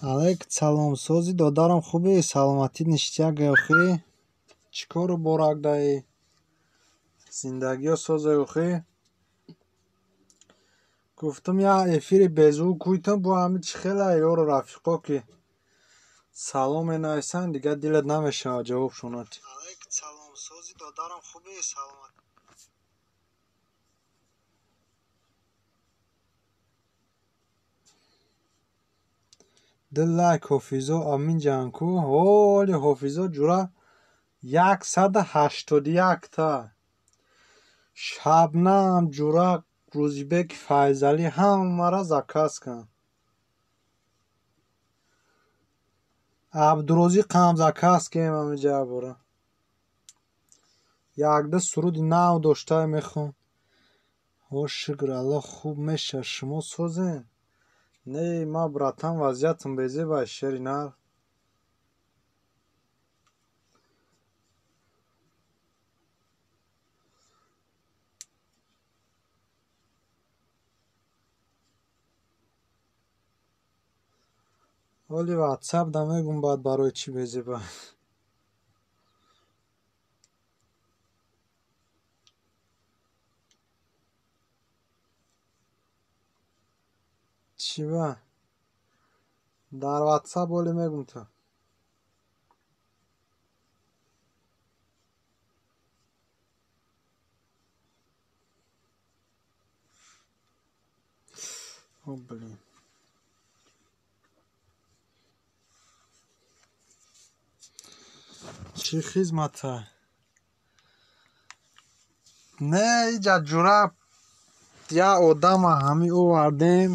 Алек, саломсози додарам хубе, саломатӣ ништияк гавхӣ? Чӣ кору борак даи? Зиндагиё соза ёхӣ? Гуфтум я эфири безувук гӯйтам бо ҳами чӣ хела ёру рафиқо ки салом менависанд, дигар дилат намешавад ҷавобшонад. Алек, саломсози додарам хубе, саломатӣ? Диллак ҳофизо аминҷанку? Оли ҳофизо ҷура 181 та. Шабнам, ҷурак, Рӯзибек Файзалӣ ҳамаро закаскан. Абдурозиқ ҳам закаскем амиҷа бора. Якда суруди нав дошта мехон. О шукр, Аллоҳ хуб мешавад. Шумо созен? Не, ма братан вазъиятам безеб аст, шери нар. Оли ватсап да мегум баъд барои чӣ безеба. Чӣ ба? Дар ватсап оли мегум то. О блин. Чӣ хизмата? Не, иҷа ҷура я одама ҳами овардем.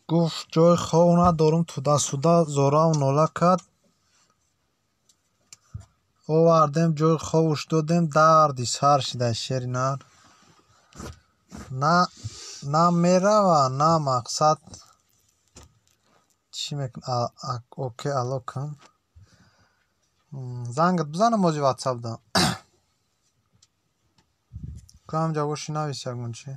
Гуфт ҷои хов надорум, туда-суда зораву нола кард. Овардем, ҷои ховуш додем, дарди сар шуда шери нар. На мерава, на мақсад. Чӣ мекунам? Окей, алокам. Зангат бизанам ози ватсап да. Ҳамҷа бошӣ навис ягон чӣ.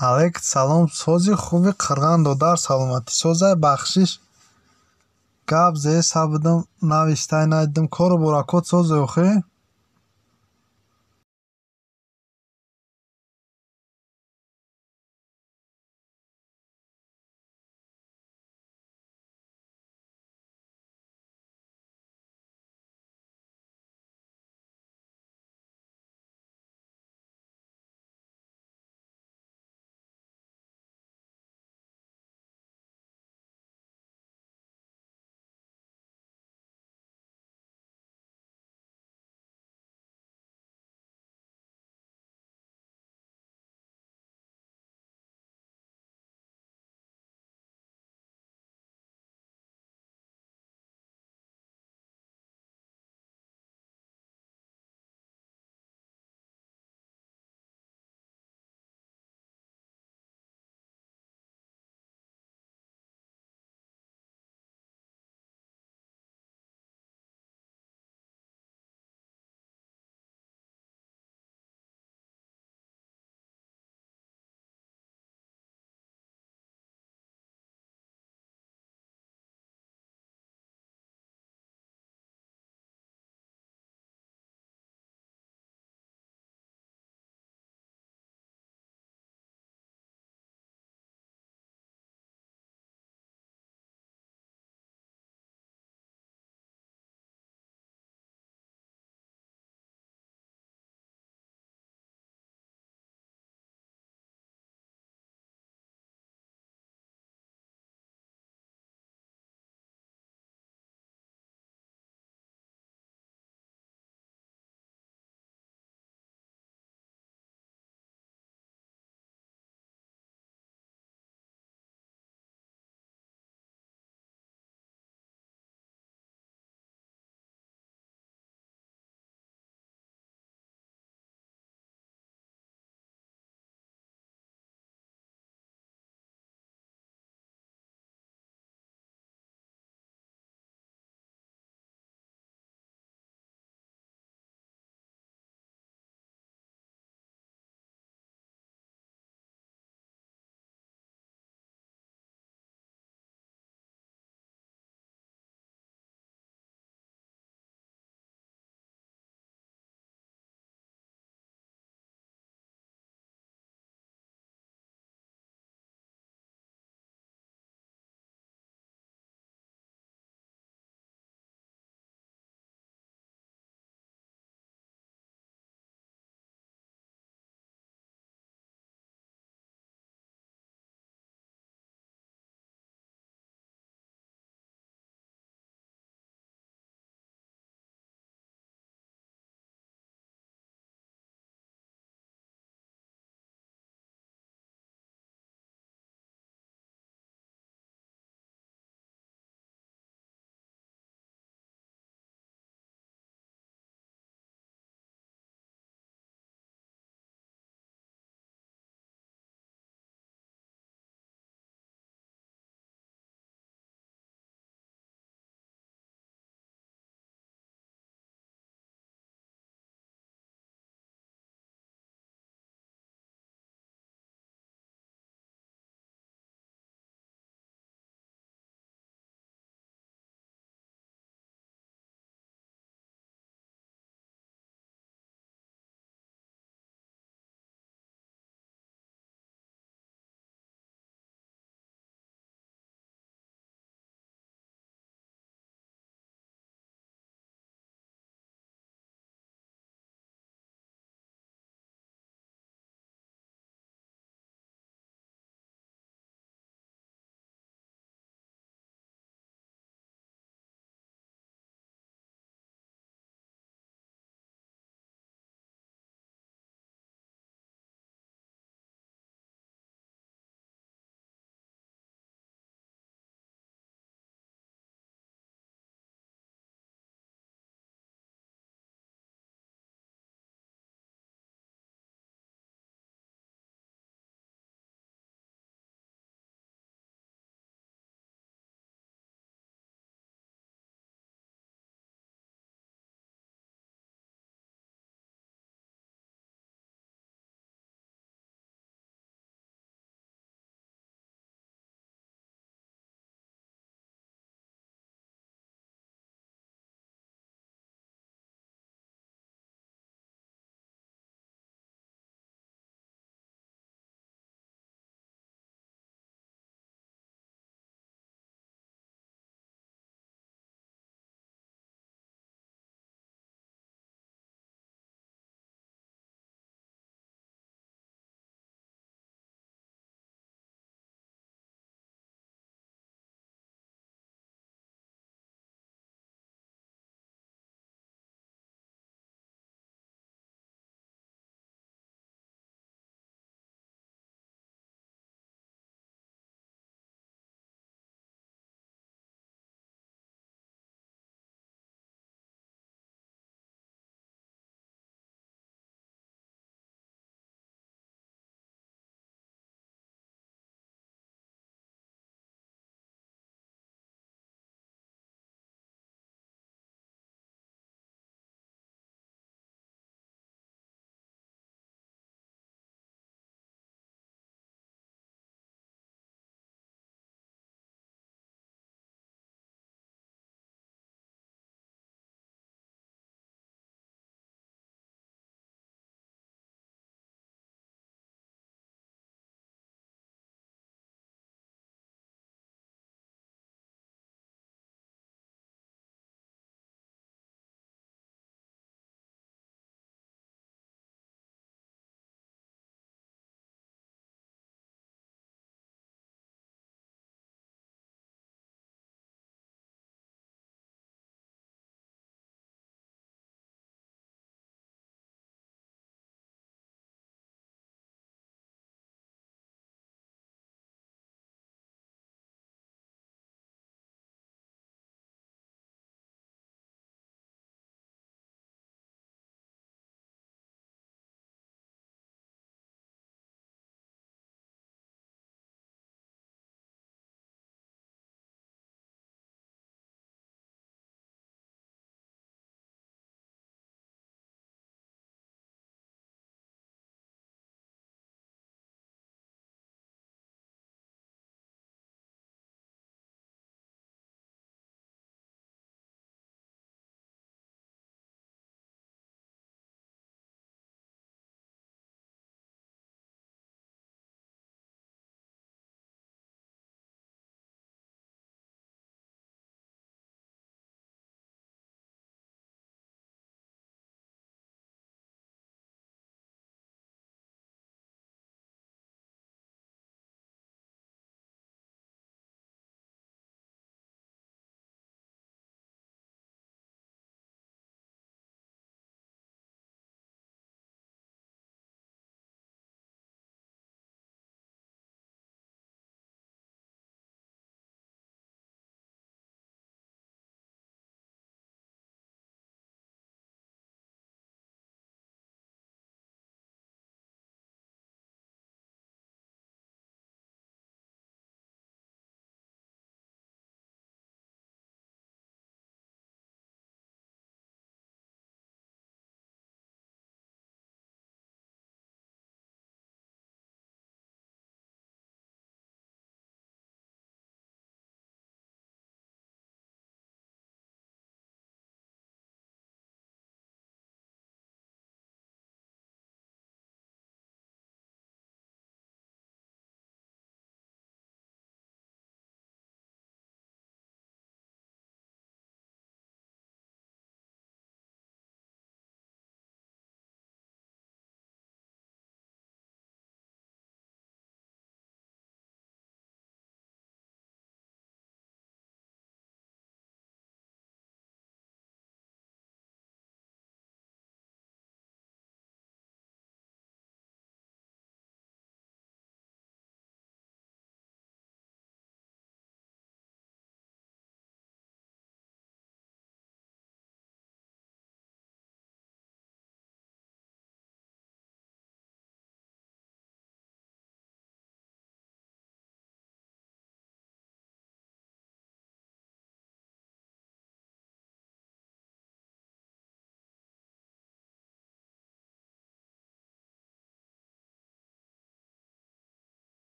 Алек салом, сози хуби қирғанду дар саломатӣ созай бахшиш гап зе сабудам навиштай найдидим кору буракот сози охе.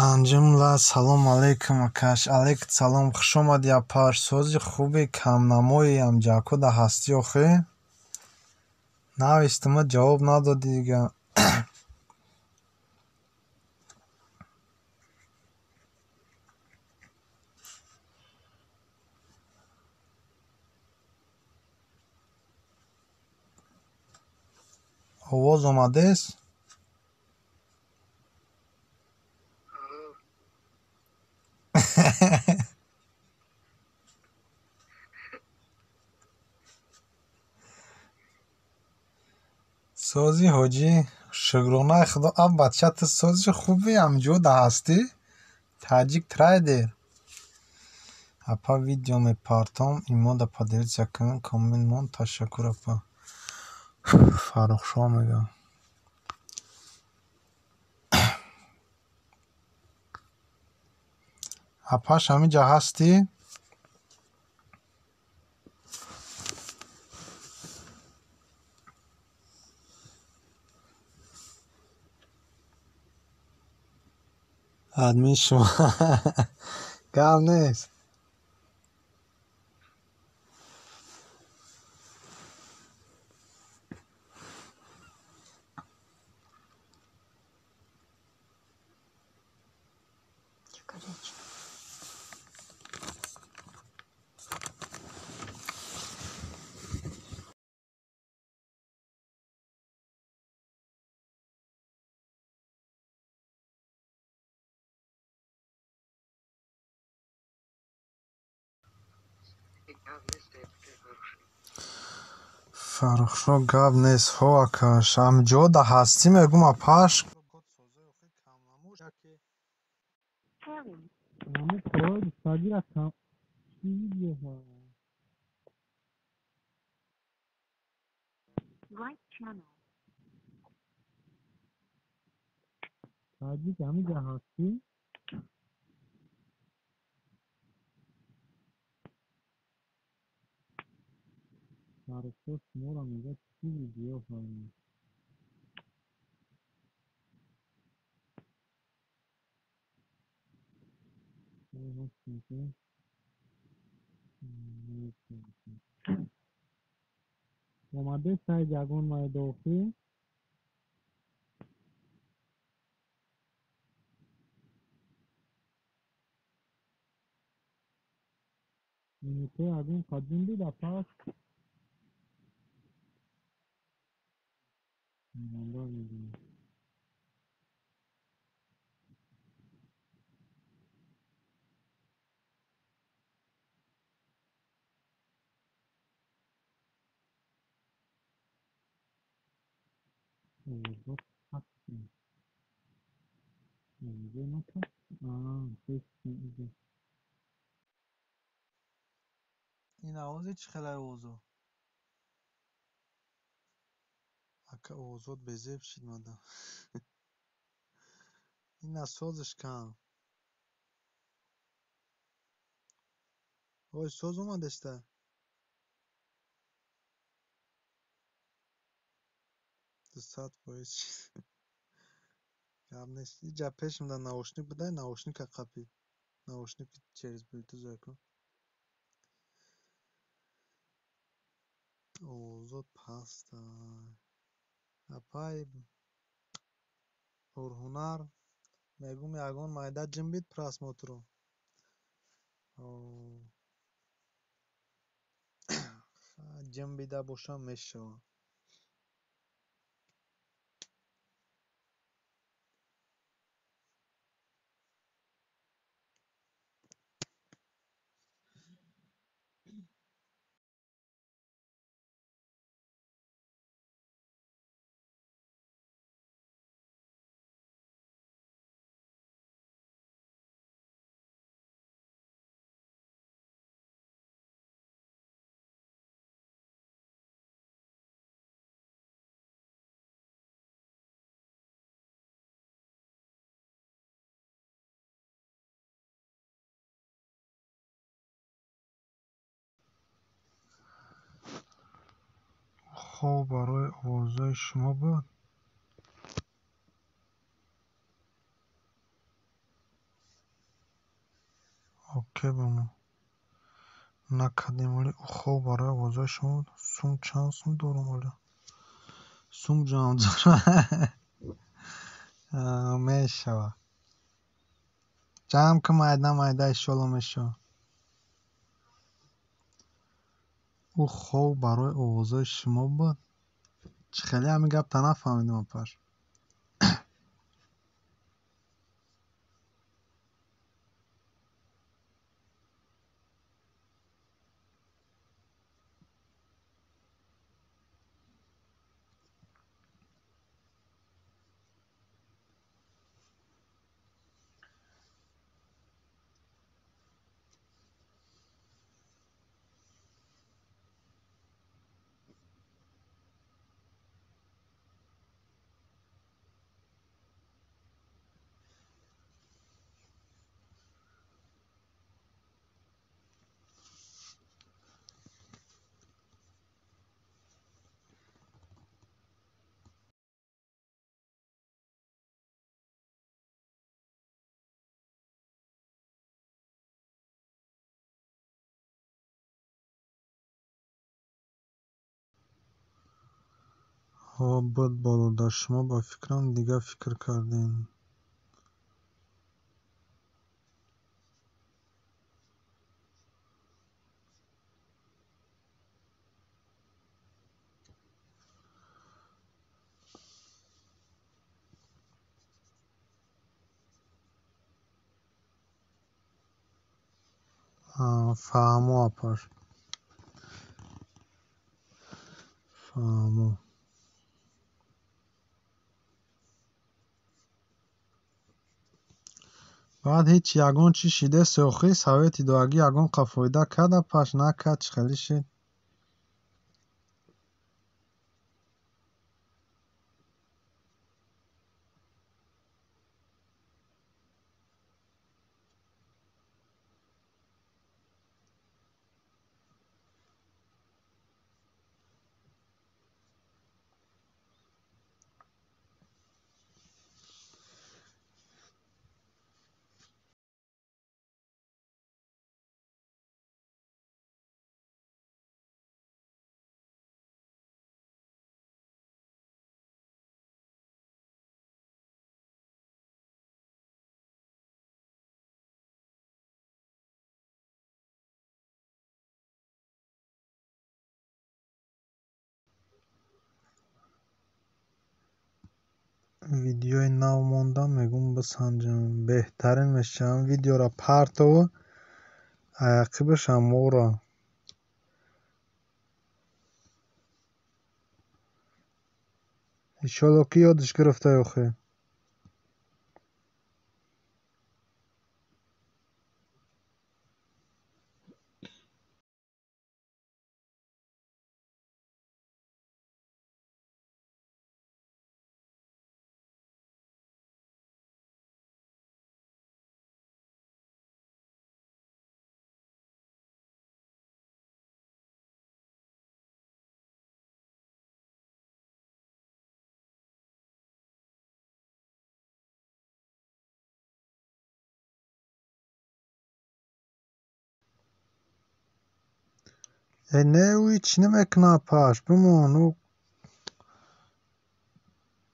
جمله سلام علیکم آکاش علیک سلام خوش آمدی اپاش سوزی خوبی کم نمایی هم جاکودا هستی آخه نوشتم جواب ندادی دیگه آواز آمده است سازی حاجی شکرانه خدا اب بچه تو سازی خوبی هم جودا هستی تاجیک трайдер апа видео мепартом имода поделиться кун коммент мон ташаккур апа фаррухшо мегам апаш ҳамиҷа ҳастӣ админ шумо гап нест фаррухшо гап нест ҳо акаш ҳамҷода ҳастӣ мегум апаш таҷик ҳамиҷа ҳастӣ фаррухшо шуморо мегӯяд чӣ видео омаде сай ягон майдохӣ минуте агон қадим бида пас ин овози чӣ хеле овозо ака овозот безеб шид мада ина созиш кам ой соз омадеста 200% гап нест иҷа пешимда наушник будай наушника қапӣ наушники через блютуз якун овозот паста апай пурҳунар мегум ягон майда ҷимбид просмотрро ҷимбида бошам мешавам хуб барои овозои шумо буд که بمون نکردیم ولی خوب برای وضع شد. سوم چند سوم دارم ولی سوم جان دارم میشه جمع که مایده ایشالا میشه. او خوب برای اوضاع شما بود. خیلی همین گپ تا نفهمیدم پش. ها بود بالا در شما با فکران دیگه فکر کردین. فهمو اپر فهمو. بعد هیچ یگان چی شیده سوخی سویتی دواگی یگان قفویده کده پش نکد خیلی شید. ویدیوی نو موندم میگم بسنجم بهترین میشم ویدیو را پرتو عقبش هم مورا ایشالا که یادش گرفته یخی. نه او هیچ نمیکنه پش بمون او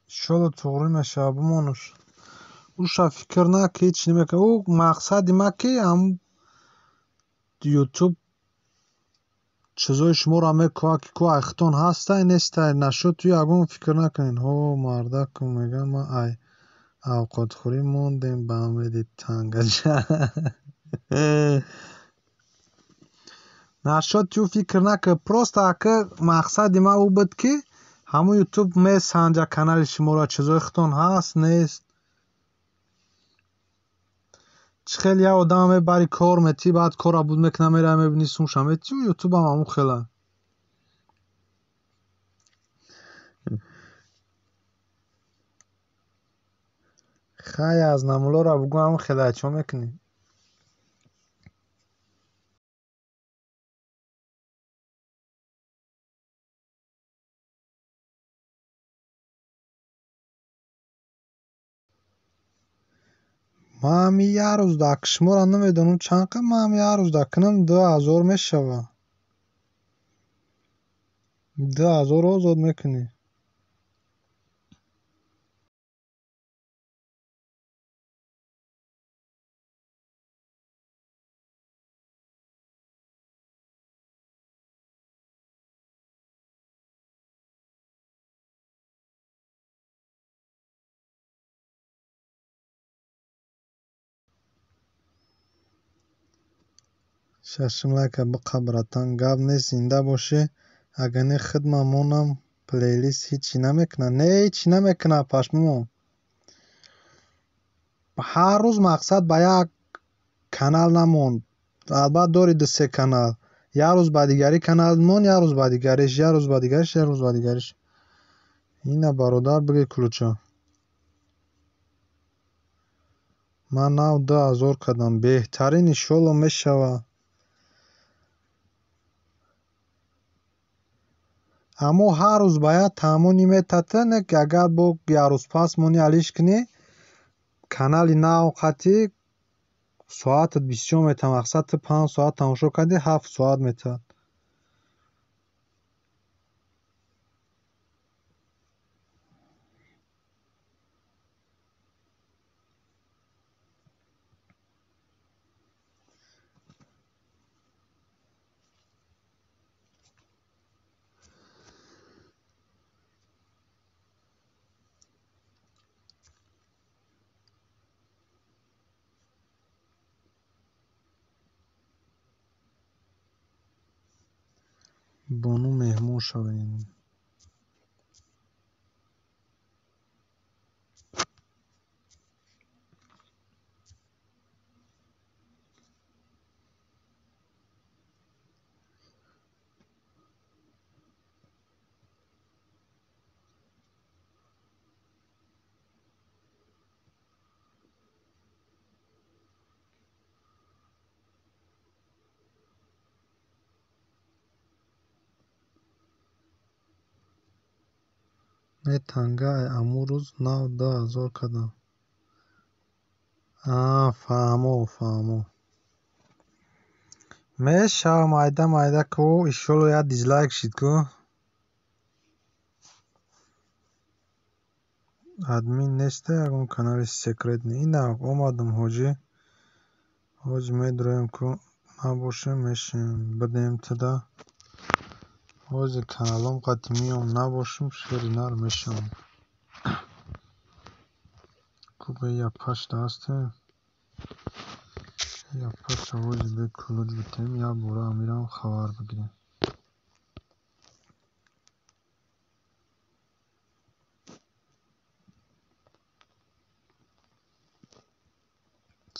ایشالا توغری میشه بمونش. اوش فکر نکه هیچ نمیکنه. او مقصدی ما که هم یوتیوب چیزای شما را میکنه که که اختان هسته نیسته نشد توی اگون فکر نکنین. ها مرده که میگه ما ای اوقات خوری موندیم به امیدی تنگجه نشد توی فکر نکه. پروست اکه مقصدی ما او بود که همون یوتیوب می سنجه کانال شما را چیزای اختان هست نیست. چه خیلی یه آدم میبری کار میتی بعد کار بود میکنه میره میبینی سونش هم میتی و یوتیوب هم همون خیلی خیلی از نمولا را بگو همون خیلی چه میکنی. ман ҳамин як рӯз дар шуморо намедонам чанд қад. Ман ҳамин як рӯз дар кунам 2000 мешава. 2000 озод мекунӣ. шашм лайка биқа братан, гап нест зинда бошӣ. Агар не хидмат монам плейлист ҳичи намекунад. Не ҳичи намекунад пашмо. ҳар рӯз мақсад ба як канал намон. Албатта дори 2-3 канал. Як рӯз ба дигари канал мон, як рӯз ба дигариш, як рӯз ба дигариш, як рӯз ба дигариш. Ина бародар биги кулуча. Ман нав 2000 кардам. Беҳтарин иншолло мешава. аммо ҳар рӯз баёд таъмуни метатане ки агар бо як рӯз пас монӣ алиш кунӣ, канали нав қатӣ соатат бисёр метавад. мақсад 5 соат тамошо кардӣ 7 соат метавад. бону меҳмон шавем. Не тангае аму рӯз нав 2000 кардам. Фаҳмо. Мешава майда ку иншолло як дизлайк шид ку. админ неста ягон канали секретный. Ина омадам ҳоҷӣ. ҳоҷӣ медурем ку набошем мешем бидем туда. ҳоҷӣ каналом қати миём набошем шери нар мешавам. кубе я пашта ҳастем. Я пашта ҳоҷӣ бе кулуҷ битем. Я бора амирам хабар бигирем.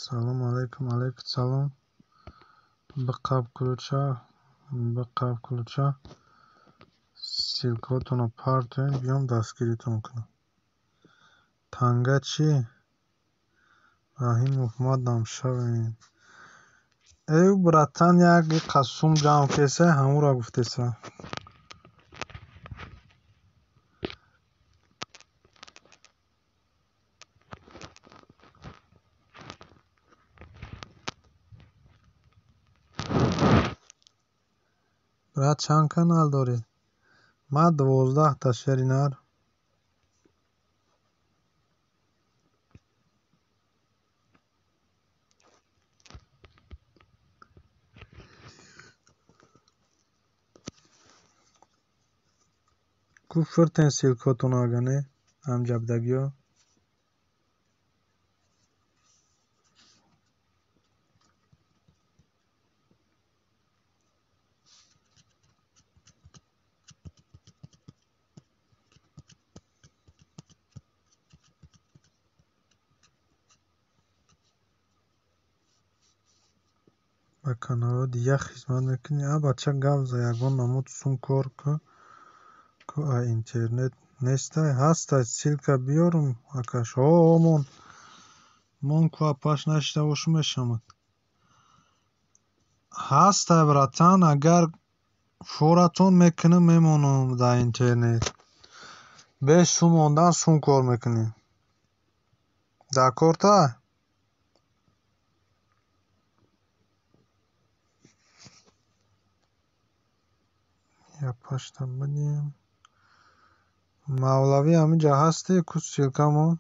салом алейкум. алейкум салом. биқаб кулуча. силкотонро партоен биём дастгиритон кунам. танга чӣ? Раҳимов мадам шавен. Эй братан, як қасум ҷамъ кеса ҳамуро гуфтеса. брат чанд канал дорӣ? ман 12 та шери нар. куфртен силкотон агане амҷабдагиё. ба каналҳо дига хизмат мекунӣ? Бача гап за ягон намуд сум кор ку а интернет нестай? Ҳастай силка биёрум акаш. мон ку апаш нашида бошум мешамад. ҳастай братан, агар форатон мекунам мемонам дар интернет. Без сум мондан сум кор мекунем. Дакорта? پاشتا بدیم. مولوی همینجا هستی کسیلکمون.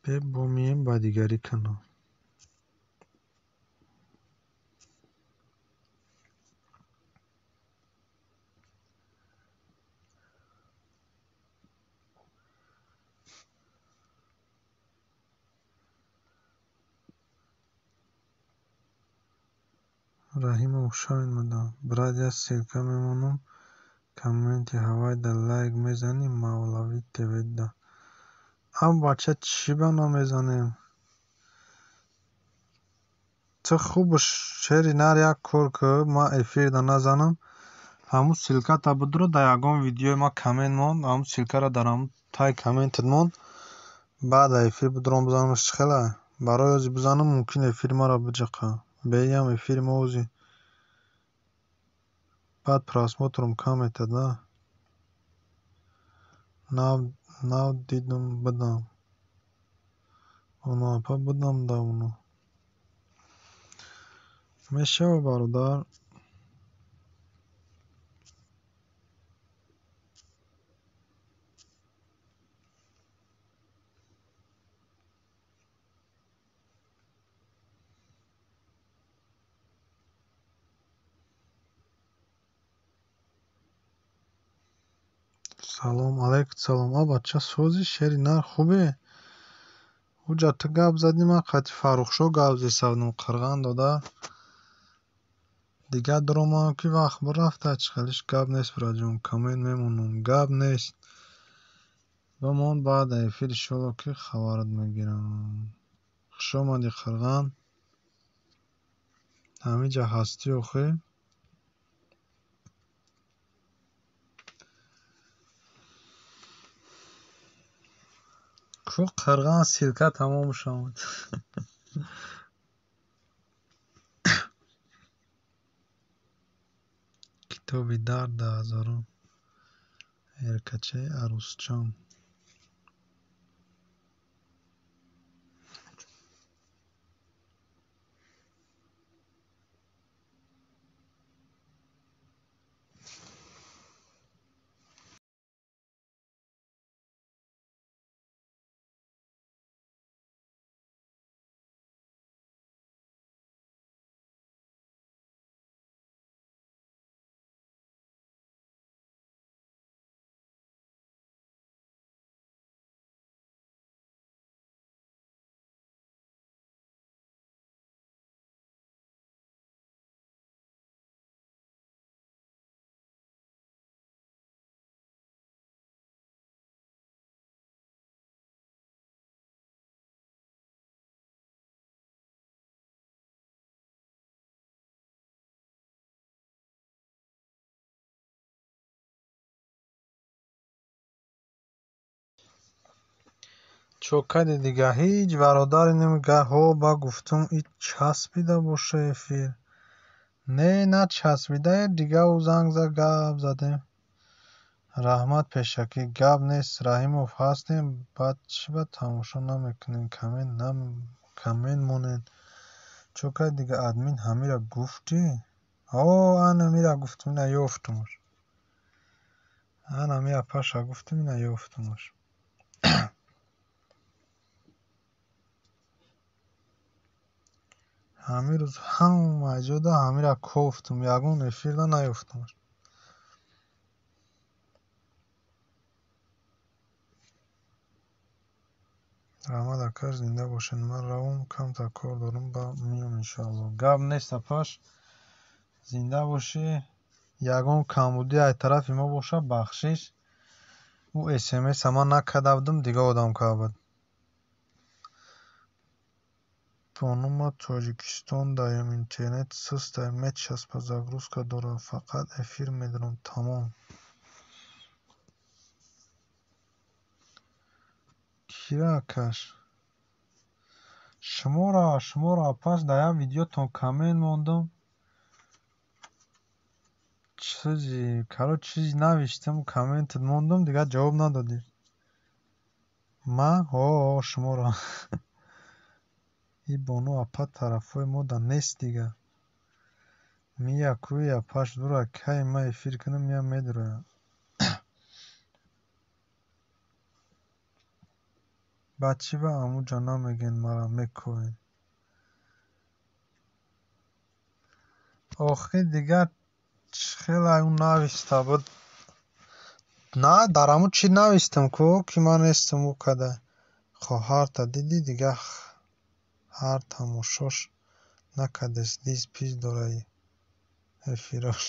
ببومیم با دیگری کنم. Rahim Hushain مدام برای از سیلکه میمونم. کامنتی هوای در لایک میزنیم. مولوی تیوید هم بچه چی بنا میزنیم. چه خوب شعری نر یک کار که ما افیر دا نزنم. همون سیلکه تا بدرو در یکم ویدیو ما کامنت مون. همون سیلکه را در همون تای کامنت مون. بعد افیر بدرم بزنمش خیلی. برای ازی بزنم ممکن افیر ما را بجقه. بیم افیر موزی. بعد پراسموترم کم ایتده. ناو دیدم بدم. اونا پا بدم دا اونو. میشه و برادر. سلام علیکم سلام. بچه سوزی شعری نر خوبه. اوجا تو گپ زدی من قطی فرخشو گپ زی سودم قرغان داده. دیگه دروما که وقت برفته چخلیش گپ نیست براجون. کامنت میمونم گپ نیست. بمون بعد افیر شلو که خبرت میگیرم. خوش آمدی قرغان. همینجا هستی اخی. کو قرغان سیلکه تمام شد. کتابی درد هزارم. هرکچه عروسچم. چوکه دیگه هیچ برادری نمیگه ها با گفتم این چسبیده باشه افیر. نه چسبیده دیگه او زنگ زد گپ زدیم. رحمت پیشکی گپ نیست. رحیموف هستیم. بعد چی باید تماشا نمیکنین کامنت مونین. چوکه دیگه ادمین همی را گفتی. آن همی را گفتم نه یافتمش. همی را پاشا گفتم نه یافتمش. همین روز هم موجوده همی را کوفتم یگون افیر دا نیفتمش. رحمت اکر زنده باشین. من روم کم تا کار دارم با میام انشاءالله. گپ نیست پاش زنده باشی. یگون کمبودی ای طرف ما باشه بخشش. او اسمس اما نکده بودم دیگه آدم که بود. بانوم تاجیکستان دایم اینترنت سست میچسبه زاگروسکا داره. فقط افیر میدارم تمام. کیره کش شما را پس در یک ویدیو تون کامنت موندم. Сузи, короче чизи навиштам, комментат мондам, дигар ҷавоб надодӣ. Ман? Шуморо. И Бону апа тарафҳои мода нест дигар. Мия кӯя паш дура кай ма эфир кунам мия медуроя. Бачи ва амуҷа намегӯен мара мекӯен. Охир дигар хела ун нависта буд. На, дар аму чӣ навистам ку ки ман нестам у када. Хоҳарта дидӣ дигар ҳар тамошош накадес диз пис дораи эфирош.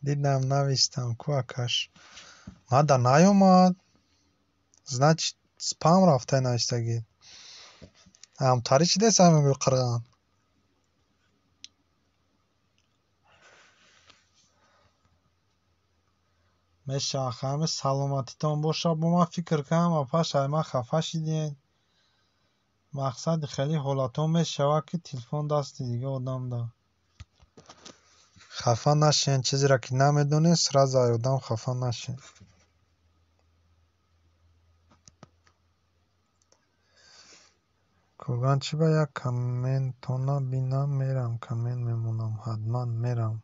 Дидам навистам ку акаш. Мада наёмад. Значит спам рафтай навистагӣ. Амтари чӣ десам мегӯ қирған. Мешава хами саломатитон боша бо ман фикр кам апаш айма хафа шиден. Мақсади хели ҳолатон мешава ки телефон дасти дига одам да. Хафа нашен чизеро ки намедонен сразу ай одам хафа нашен. Курган чӣ ба як комментона бинам мерам коммент мемонам ҳатман мерам.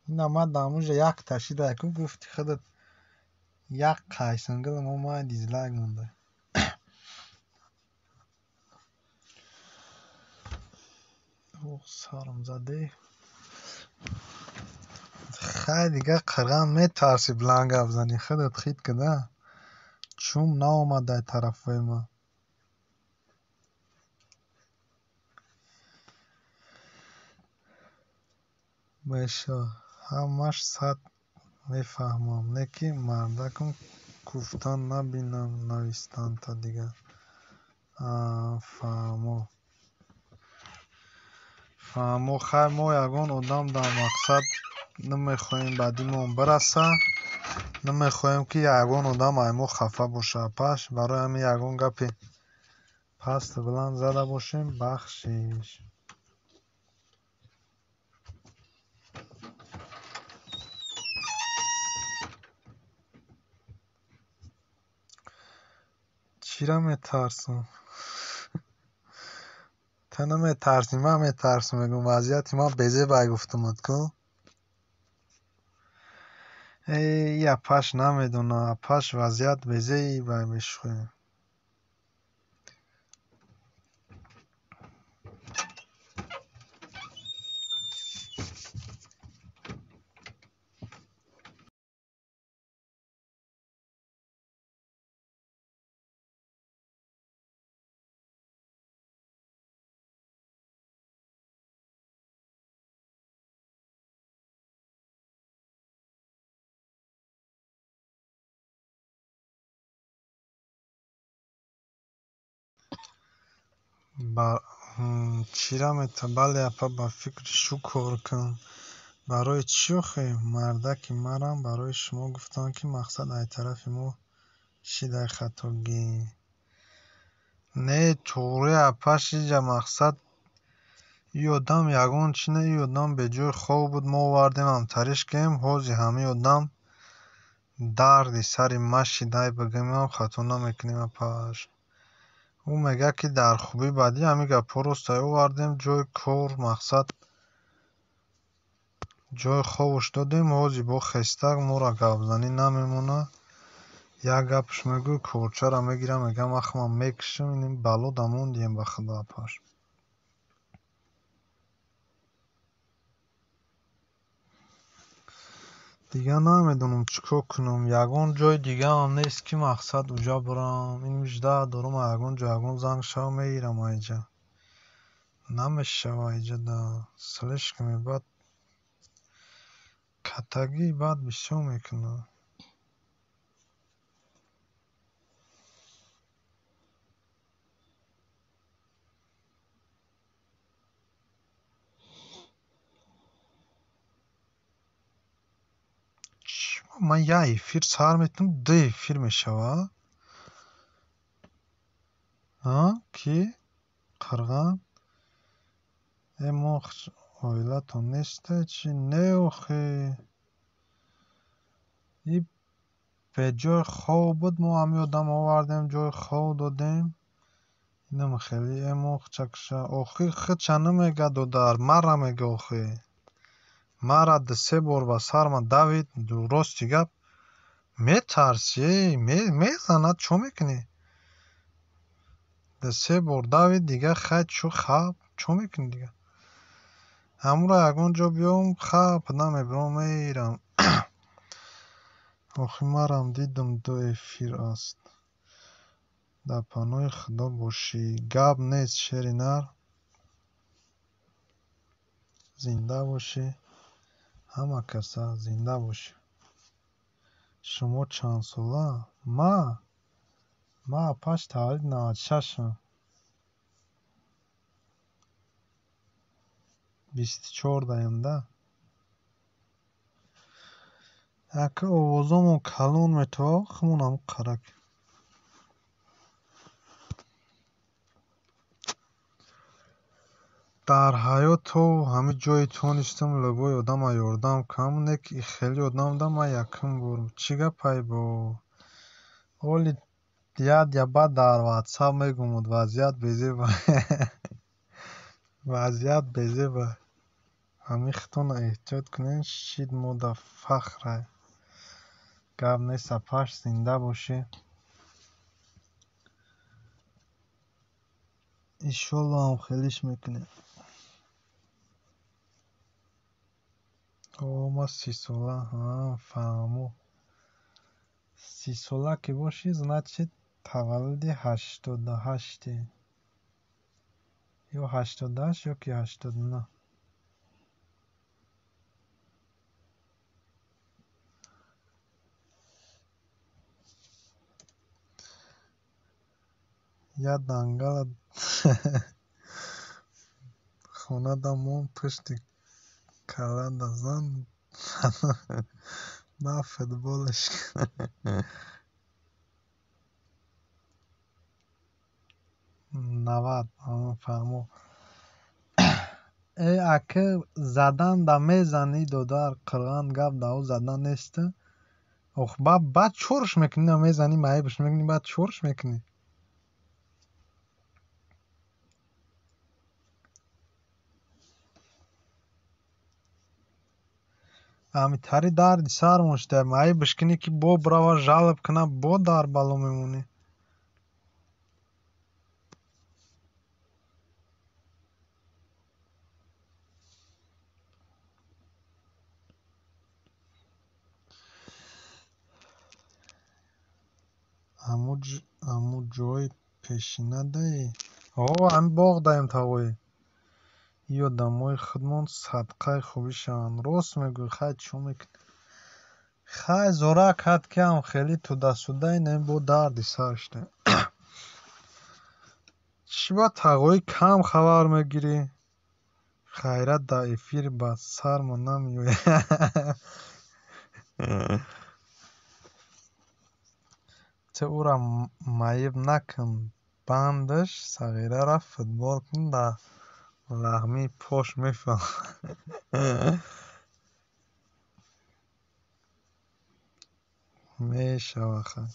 Ина ма дамужа як ташида ку гуфти худат як қайсангил мо май дизлайк монда. Сарм заде. Хай дигар қирған метарси билан гап зани худат хит када. Чум наомадай тарафҳои ма. Беша ҳамаш сад мефаҳмам неки мардакам гуфтан набинам навистан та дигар. Фаҳмо хай мо ягон одам дар мақсад намехоҳем ба дилмон бираса. Намехоҳем ки ягон одам ай мо хафа боша. Паш барои ҳамин ягон гапи пасту биланд зада бошем. Бахшиш. Чира метарсам? Та наметарсӣ, ман метарсам мегӯям вазъияти ман безебай гуфтамад ку. И апаш намедона, апаш вазъият безебай мешӯем. Чира мета бале апа ба фикри шу кор кун. Барои чӣ охе мардаки марам барои шумо гуфтам ки мақсад ай тарафи мо шидай хатогӣ. Не туғри апаш иҷа мақсад и одам ягон чӣ не и одам беҷои хов буд мо овардем амтариш кем ҳози ҳамин одам дарди сари ма шидай бигимам хато намекунем апаш. Ӯ мега ки дар хубӣ бадӣ ҳамин гапҳоро сай овардем ҷои кор мақсад ҷои ховуш додем ҳози бо хестак моро гапзанӣ намемона. Як гапш мегӯй корчаро мегирам мегам ахмам мекушам ин бало дамон дием ба худо апаш. Дига намедонам чӣ кор кунам. Ягон ҷои дигаам нест ки мақсад уҷа бурам. Ин мижда дорум ягон ҷо ягон занг шава мегирам айҷа. Намешава айҷа да слишками бад катагӣ бад бисёр мекунад. Ман як эфир сар метавонам 2 эфир мешава. کی؟ قرغان؟ ما oilaton نیسته چی؟ نه آخه این به جای خواب بود ما هم یادم آوردیم جای خواب دادیم اینم خیلی اموخ چکشه آخه خود چنه میگه دودار مرا میگه آخه مرا ده 3 بار به سر من دوید راستی گپ میترسی میزند چو میکنی ده 3 بار دوید دیگه خیلی چو خواب چو میکنی دیگه همون یکون جا بیام خواب نمیبرم میرم آخه مرم دیدم دو افیر است در پناه خدا باشی گپ نیست شیر نر زنده باشی همه کسا زنده باشی شما چند ساله؟ ما پاش تولید 96 ام 24 دایم яка овозамон калон метавад хмунам қарак дар ҳаёту ҳами ҷои тонистам лӯбои одама ёрдам камне ки хеле одамда ма якум бор чӣ гапай бо оли я ба дар ватсап мегумуд вазъият безеба вазъият безеба ҳами хитона эҳтиёт кунед шид мода фахрай гап неста паш зинда бошӣ иншолло ҳам хелиш мекунем ма 30 сола фаҳмо 30 сола ки бошӣ значит таваллуди 88 ё 88 ё ки 89 я дангала хонада мон пушти калада зан на футболаш навад фаҳмо ака задан да мезани додар қилған гап да у задан неста ох баъд чорш мекунӣ на мезани майбш мекунӣ баъд чорш мекунӣ ҳамитари дарди сар мошта майбш кунӣ ки бо брава жалб куна бо дар бало мемонӣ ҳаму ҷои пешина даи ҳами боғ даем тавои ин одамои худмон садқаи хубӣ шаванд рост мегӯй хай чо мекунӣ хай зора кад ки ҳам хеле тудасудаи нем бо дарди сар шуда чӣ ба тағои кам хабар мегирӣ хайрат дар эфир ба сарма намеояд ту ӯро маиб накун бандаш сағира рафт футбол кун дар лағмии пош мефаҳмад мешавад хай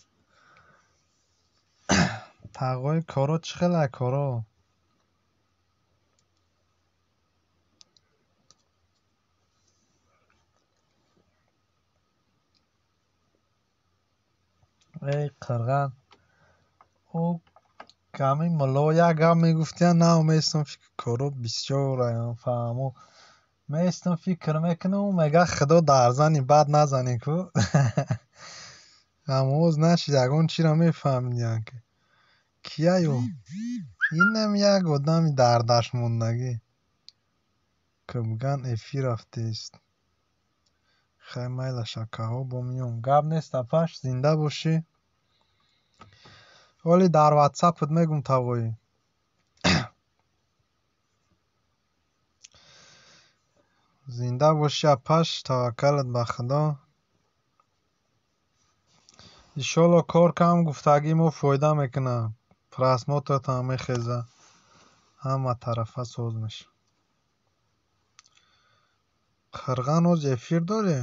тағои коро чӣ хелай коро ای қирған о гами мулло як гап мегуфтия намеистам фикр коро бисёр фаҳмо меистам фикр мекунам мега худо дар зани бад назанӣ ку ҳамоз нашид ягон чиро мефаҳмидиям ки кияю инам як одами дар даст мондагӣ ки мегӯянд эфир рафтест хай майла шакаҳо бо миём гап неста паш зинда бошӣ оли дар ватсапот мегум тавои зинда бошӣ апаш таваккалат ба худо иншолло кор кам гуфтагӣ мо фоида мекунад просмотратам мехеза, ҳама тарафа соз меша. Қирған оз эфир дорӣ?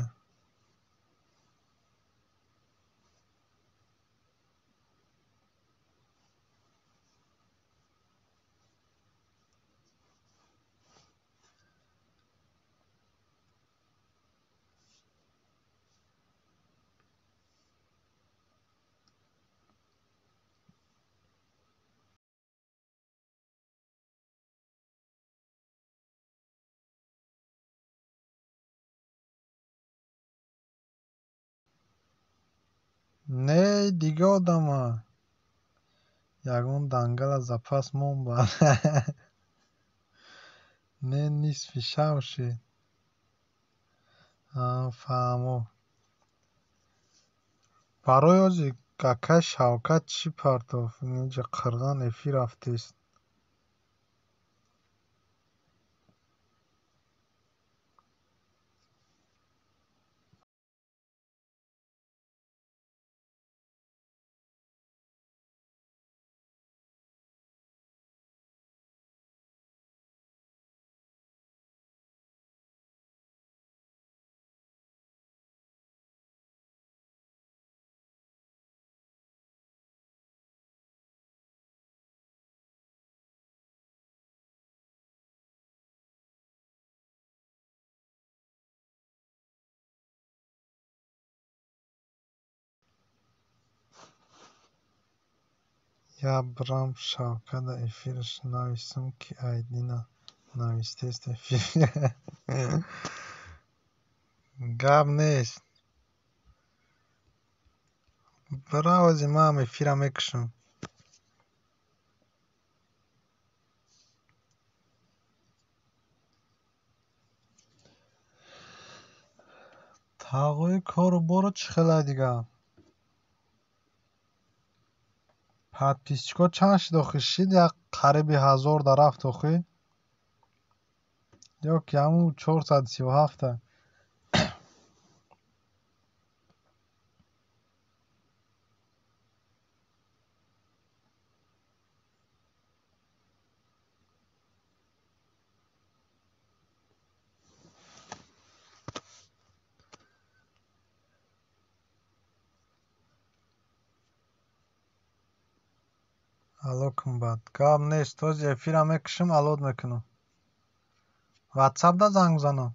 Не, дига одама. Ягон дангала запас мон бар. Не, нисфи шав шид. Фаҳмо. Барои ози какай Шавкат чӣ партофт? Инҷа Қирған эфир рафтест. Я брам Шавката эфираш нависам, ки Айдина навистест эфир. Гап нест. Бира ози ман эфира мекушам. Тағои кору боро чӣ хела дига? Подписчико чанд шид охи? Шид як қариби 1000 дарафт охи? Ё ки ҳамун 437-а? Алло кумбат. Гап нест. Ози эфира мекушам, алод мекунам. WhatsApp-да занг занам.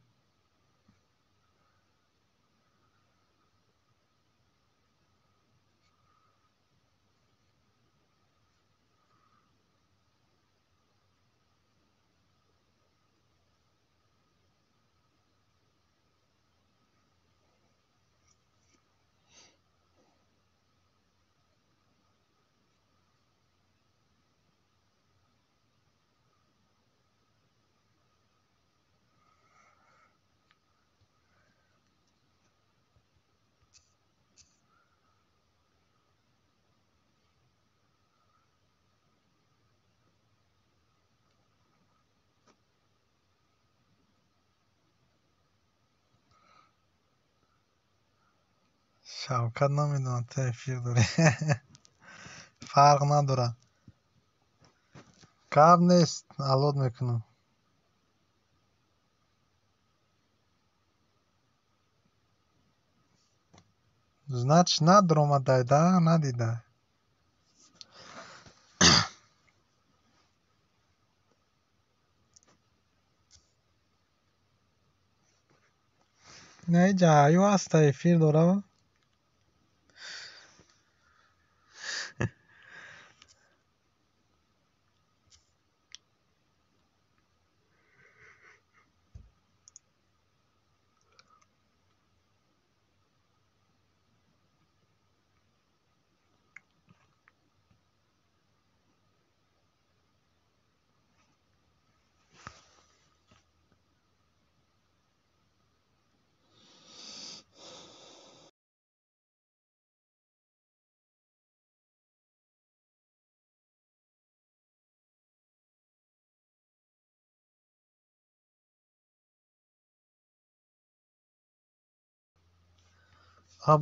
Шавкат намедонад то эфир дорӣ. Фарқ надорад. Гап нест. Алод мекунам. Значит надромадай да, надидай. Не, ҷаҳаю аста эфир дорава.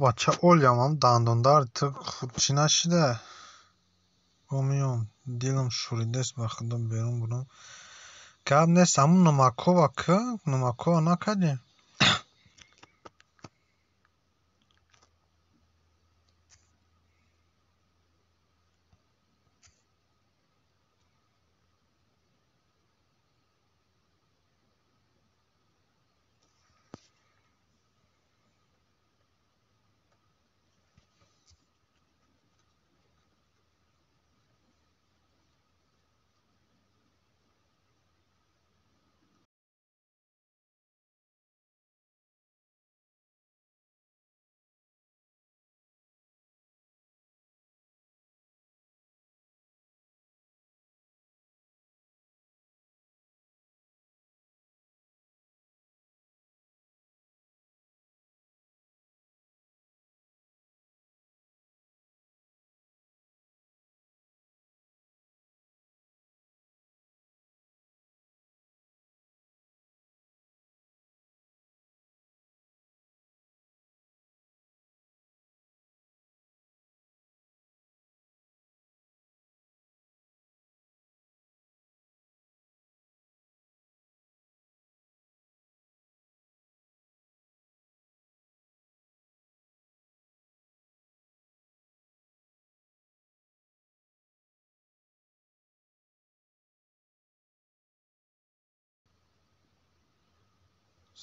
Бача олям ам дандондард худ чӣ нашида? میام دلم شوریده است به خدا بیرون برم گپ نیست همون نمک‌ها که نمک‌ها نکردیم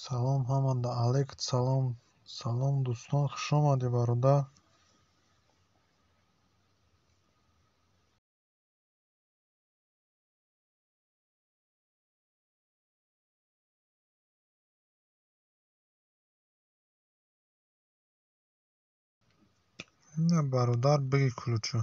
салом ҳамада алайкум салом салом дӯстон хушомадед бародар не бародар биги кулучу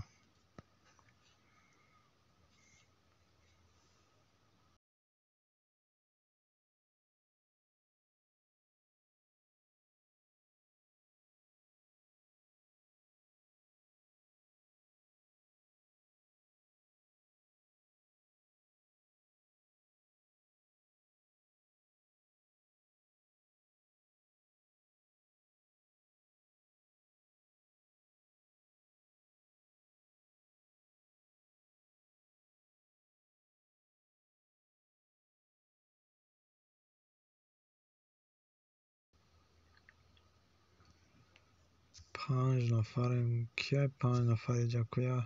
панҷ нафарем кия панҷ нафари ҷакуя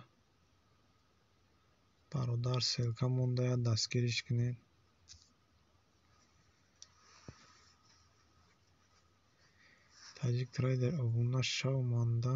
бародар селка мондая дастгириш кунед таҷик трейдер обуна шав монда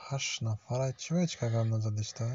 ҳашт нафара чӣ ҳеҷ кагар назадишта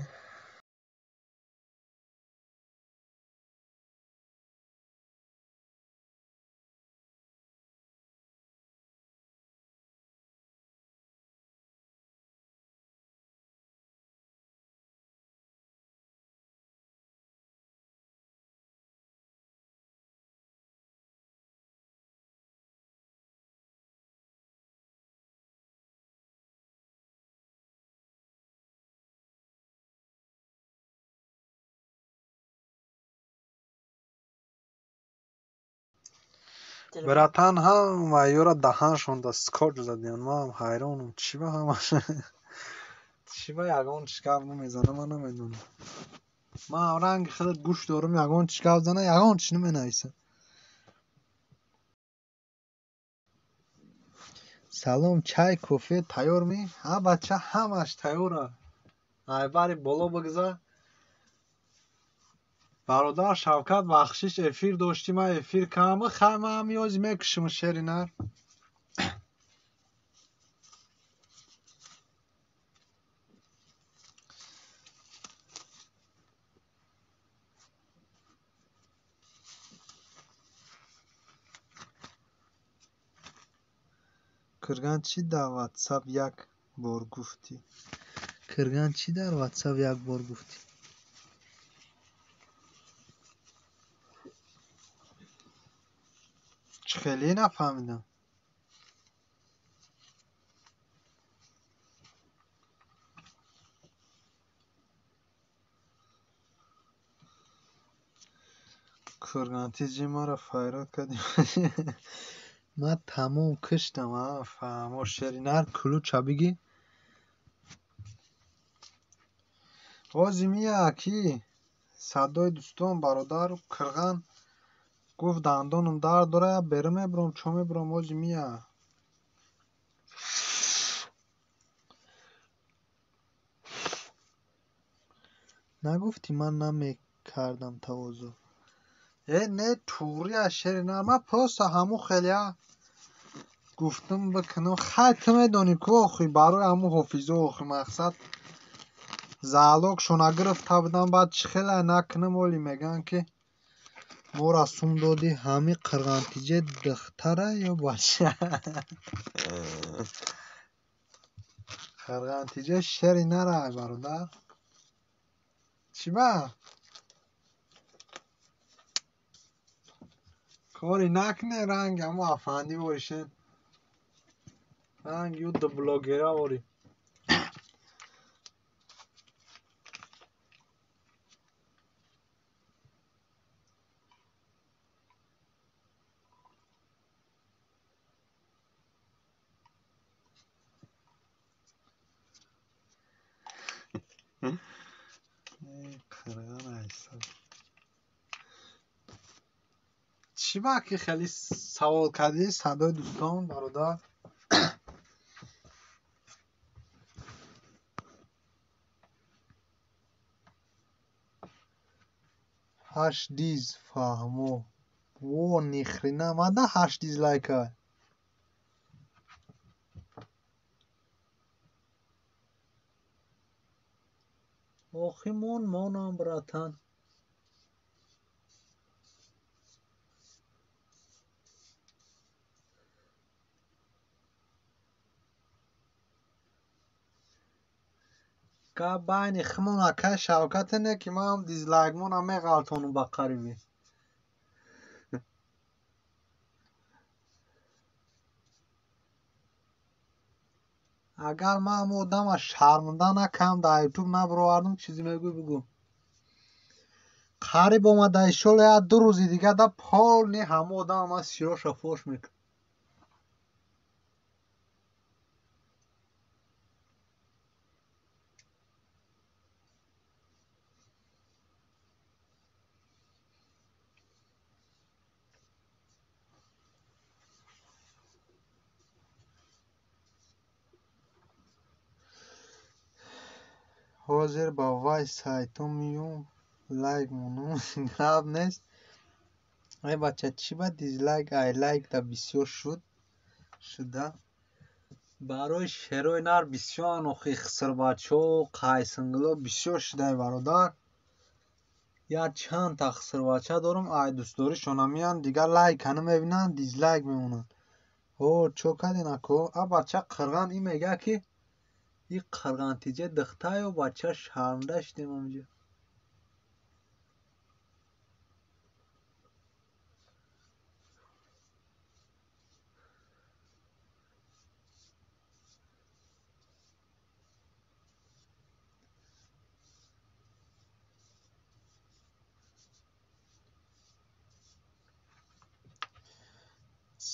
Братан ҳама ёра даҳаншонда скотч задиён. Ман ҳайронам. Чӣ ба ҳамаш? Чӣ ба ягон шкаф намезана, ман намедонам. Ман ранги хеле гӯш дорам, ягон шкаф зана, ягон чӣ наменависам. Салом, чай, кофе тайёр ми? Ҳа бача, ҳамаш тайёра. Ай бари боло бигзар. Бародар Шавкат Бахшиш эфир доштӣ, ман эфир кам. Хай ман ҳамёзи мекушам шери нар. Кирганчӣ дар WhatsApp як бор гуфтӣ? Кирганчӣ дар WhatsApp як бор гуфтӣ? Чӣ хеле нафаҳмидам. Кирганчӣ ҷи мара файрод кардӣ. Ман тамом киштам, фаҳмо шери нар кулуча бигӣ. Озимия ки садои дӯстон бародар кирган гуфт дандонам дард дорад, бера мебурам, чо мебурам озимия. Нагуфтӣ ман намекардам тавозу. Не туғрия шери нар. Ман просто ҳаму хелия гуфтам бикунам. Хай ту медонӣ ку охи барои ҳаму ҳофизо охи мақсад заълоқ шона гирифта будам, баъд чӣ хеле накунам оли меган ки мора сум додӣ. Ҳами қирғантиҷе духтара ё бача? Қирғантиҷе шери нара бародар. Чӣ ба? Кори накунед ранги ҳамо афандӣ боришен. Ранги ю блогера бори. Қирған айсад. Чӣ ба ки хеле савол кардӣ садои дӯстон бародар? ҳаштдиз фаҳмо. Во нихрена мада ҳаштдиз лайка. Охи монам братан. Ка байни химон акай Шавкатене ки ман дизлайк монам меғалтонам ба қарибӣ. Агар ман ҳамон одама шарманда накардам, дар ютуб набаровардам, чизе мегӯй бигӯ. Қариб омада иншолла як ду рӯзи дига да полни ҳамон одама ман сироша фош мекунам. Ҳозир ба вай сайтон миём лайк монам гап нест. Ай бача чӣ ба дизлайк ай лайкда бисёр шуда. Барои шерои нар бисёран охи хисрбачаҳо, қайсингло бисёр шудаи бародар. Як чандта хисрбача дорам, ай дӯстдоришона меянд, дигар лайка намебинанд, дизлайк мемонанд. О чо кардинако? А бача қирған ин мега ки ин қирғантиҷе духта ё бача шармда шудем ҳамҷо.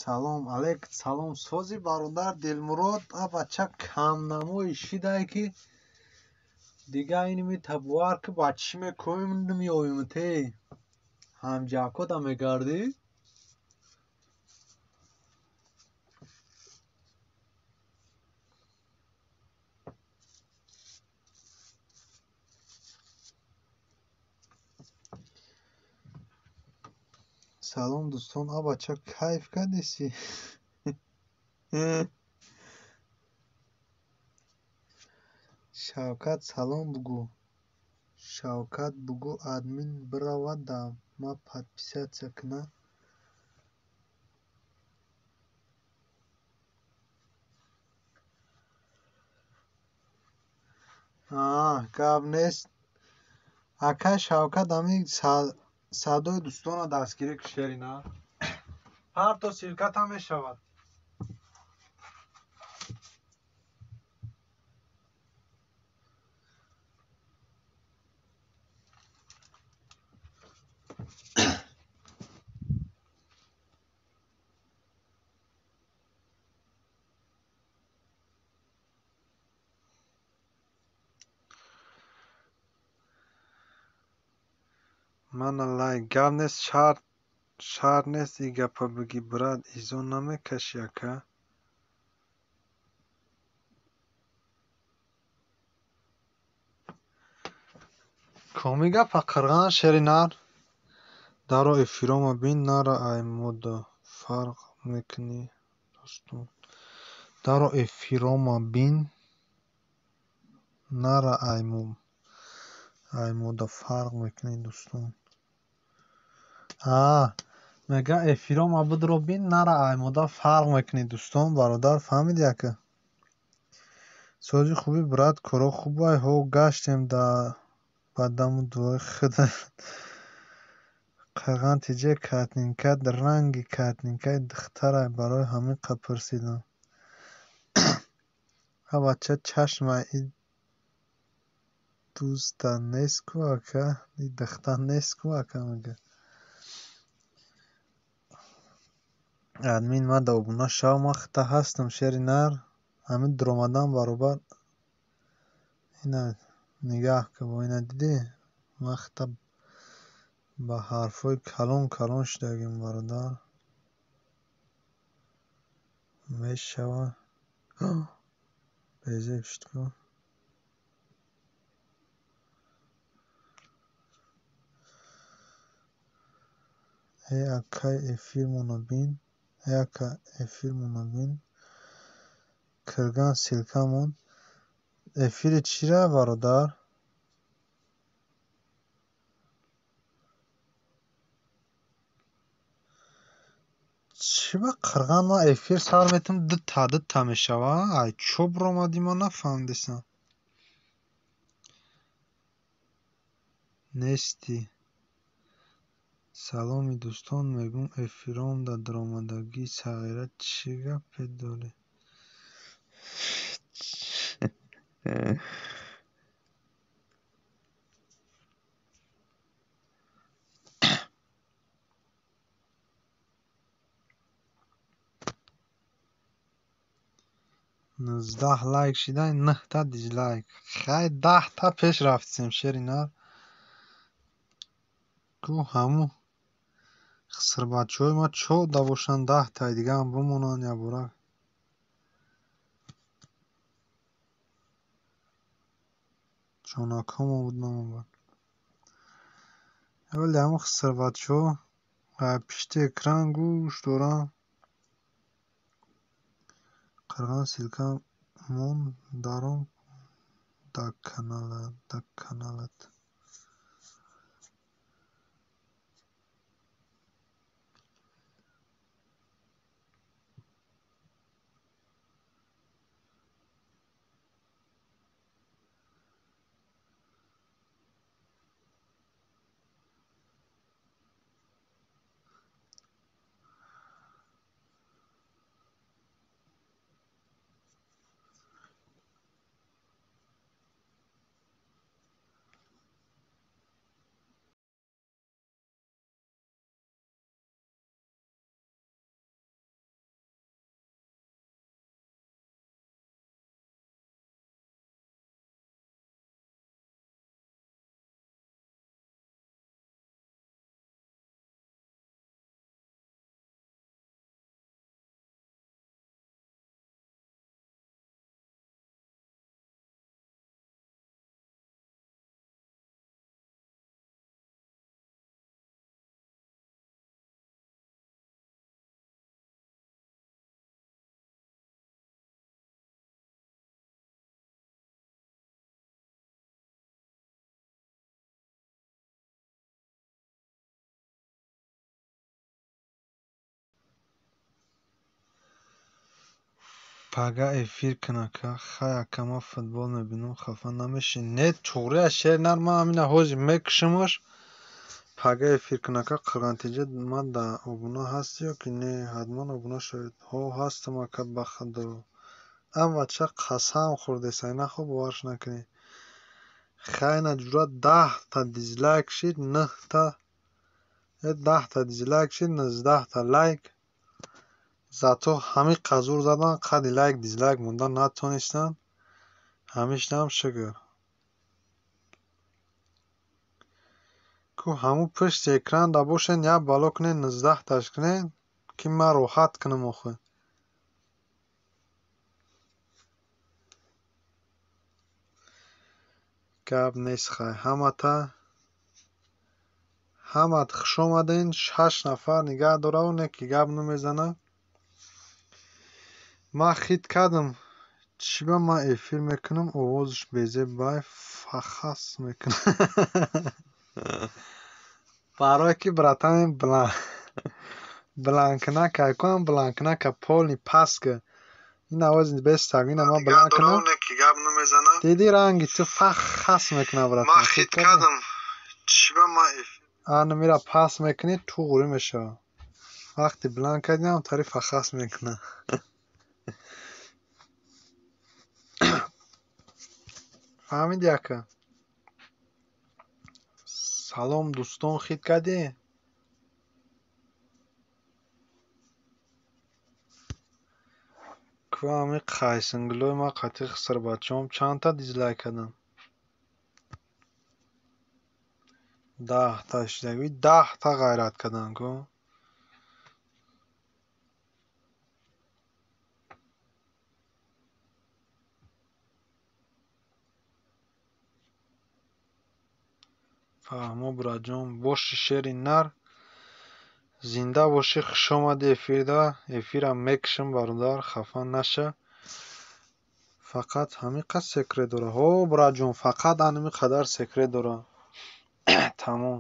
салом алейк, салом сози бародар Дилмурод. А бача камнамои шидай ки дига инми табуар ки ба чӣ мекунем меоем те ҳамҷакода мегардӣ. салом дӯстон, а бача кайф кардеси? Шавкат салом бугӯ. Шавкат бугӯ админ биравад да ма подписатсия кина. гап нест. Акай Шавкат ами садои дӯстона дастгирӣ кишерина. Ҳарто сиркатам мешавад. Маналай гап нест, шарт нест и гапа бигӣ брат, изо намекашӣ ака. Коми гапа қирған шери нар. Даро эфирома бин нара аймода фарқ мекунӣ дӯстон. Даро эфирома бин нара аймода фарқ мекунӣ дӯстон. мега эфирома бидро бин нара аймода фарқ мекунӣ дӯстон. Бародар фаҳмидӣ ака? Сози хуби брат, коро хубай ҳо гаштем да ба даму дуои худа. Қирған тиҷе картинкат ранги картинкаи духтарай барои ҳамиқа пурсидам. А бача чашма и дӯста нест ку ака? И духтар нест ку ака мега? Админ ма да обуна шав ма хита ҳастам шери нар. Ҳамин дуромадан баробар ина нигаҳ ка бо ина дидӣ? Ма хита ба ҳарфҳои калон шидагим бародар. Мешава. Безеб шуд ку. Акай эфирмона бин. Ака эфирмона бин. Кирган силкамон. Эфири чира бародар? чӣ ба қирған ма эфир сар метам дитта мешава? Ай чо биромадӣ ма нафаҳмидисам. нестӣ. Саломи дӯстон, мегӯм эфиром да диромадагии сағира чӣ гапе дорӣ? нуздаҳ лайк шидай, 9 дизлайк. Хай 10 пеш рафтисем шери нар. Гӯ ҳаму хисрбачаҳои ма 14 бошанд, 10 дигаам бимонанд ябора. ҷонакамо буд намабад. вале ҳаму хисрбачаҳо пишти экран гӯш доранд. қирған силкамон даром даканалад. пага эфир кунака хаякама футбол мебинам хафа намеши не чуғрия шер нарма амина ҳози мекшимаш пага эфир кунака қилгантиҷа ма да обуна ҳаст ё ки не ҳатман обуна шавед ҳо ҳастам ака бахадо аввача қасам хӯрдесай нахо боварш накунӣ хайна ҷура 10 та дизлайк шид 9 та 10 та дизлайк шид 19 та лайк зато ҳами қазур задан қади лайк дизлайк монда натонистан ҳамиштам шукр ку ҳаму пушти экран да бошен як бало кунен 19 таш кунен ки ма роҳат кунам охӯ гап нест хай ҳамат хушомадин 6 нафар нигаҳ дора оне ки гап намезана ма хит кардам чӣ ба ма эфир мекунам овозиш безебай фахас мекунам барое ки братани бланкнака айкунам бланкнака полни паска ин овози бестаг ина ма бланкна диди ранги ту фахас мекунам братан ма хит кардам чӣ ба ма эфир ана мира пас мекунӣ туғри мешава вақти бланк кардам тари фахас мекунам фаҳмиди ака салом дӯстон хит кардӣ ку ами қайсингулои ма қати хисарбачаҳом чандта дизлайк кардам 10 та шидаги 10 та ғайрат кардам ку фаҳмо бураҷон боши шери нар зинда бошӣ хушомадӣ эфирам мекушам бародар хафа наша фақат ҳамин қад секрет дора ҳо бураҷон фақат ҳамин қадар секрет дора тамом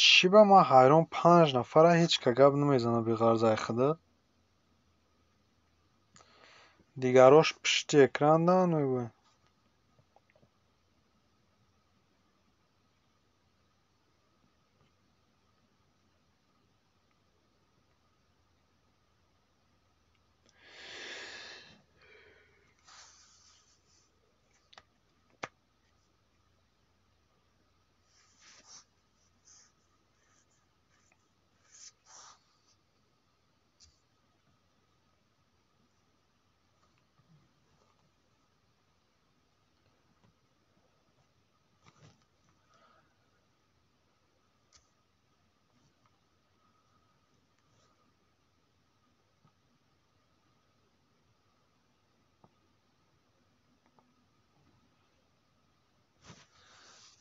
чӣ ба ма ҳайрон 5 нафара ҳеч ка гап намезана биғарзаи худат дигарош пишти экрандан мегӯяй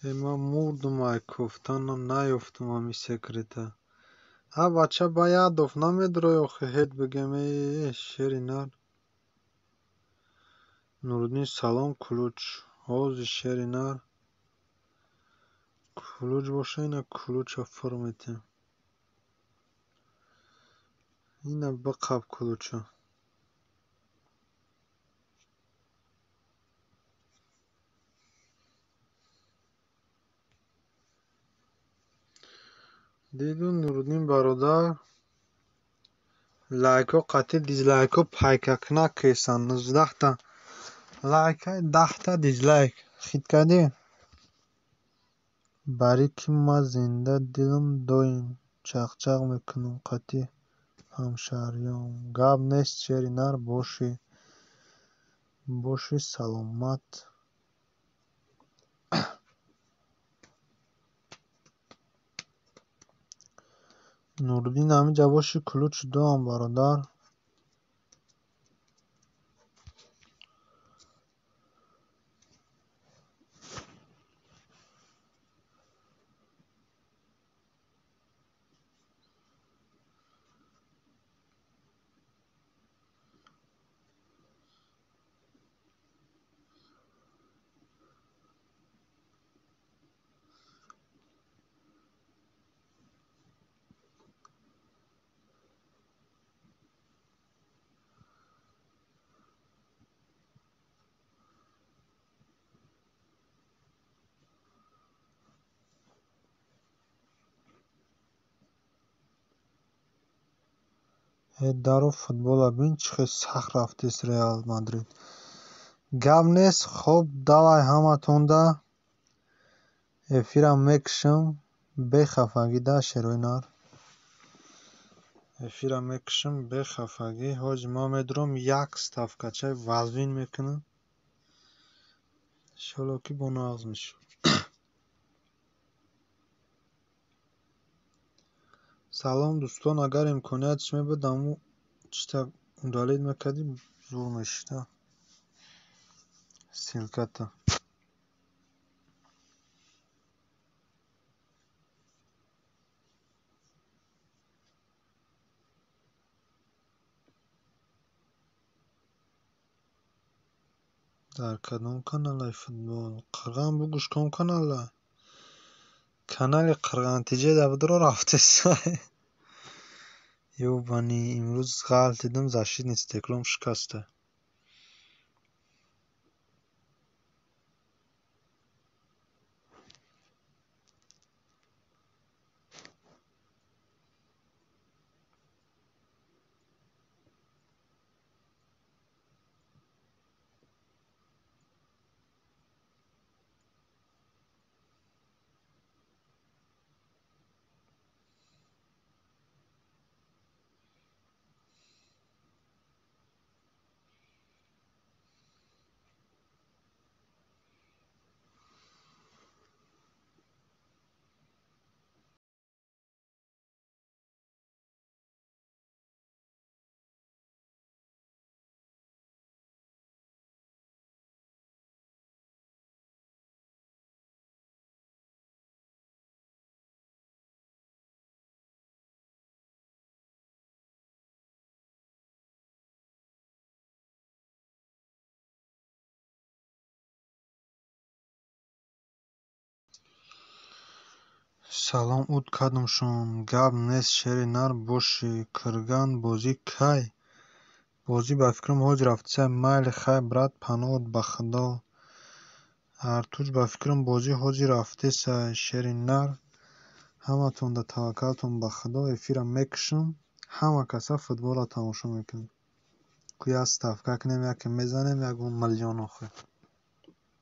ман мурдум ай кофтана наёфтум ҳами секрета аввача баядов намедурой охи ҳед бигем шери нар нуруддин салом кулуч ҳози шери нар кулуч боша ина кулуча формете ина биқаб кулуча диду нуруддин бародар лайко қати дизлайко пайкакнак кесан 19 та лайка 10 та дизлайк хит кардӣ бари ки ма зинда дилам доим чақчақ мекунам қати ҳамшаҳриём гап нест шери нар боши саломат нуруддин ҳамиҷа боши кулучи дуам бародар дару футбола бин чӣ хел сахт рафтест Реал Мадрид. Гап нест. Хуб, давай ҳаматонда эфирам мекушам. Бехафагӣ да шерои нар. Эфирам мекушам бехафагӣ. Ҳоҷи ма медурам як ставкачаи вазвин мекунам. Иншоалло ки бо нағз мешав. салом дӯстон, агар имкониятш мебуд аму чита удалид мекардӣ зур мешида силката. дар кадом каналаи футбол? Қирған бугӯш ком канала? Канали қирғантиҷе давдро рафтесай. Ёбани имрӯз ғалт дидам защитни стеклом шикаста. Салом уд кадамшон. Гап нест шери нар бошӣ. Кирган бозӣ кай? Бозӣ ба фикрам ҳоҷ рафтисай. Майли хай брат паноҳат ба худо. Артуҷ ба фикрам бозӣ ҳоҷи рафтесай. Шери нар ҳаматонда таваккалтон ба худо. Эфирам мекушам. Ҳама каса футбола тамошо мекунем. Ку як ставка кунем, яке мезанем, ягон миллион охир.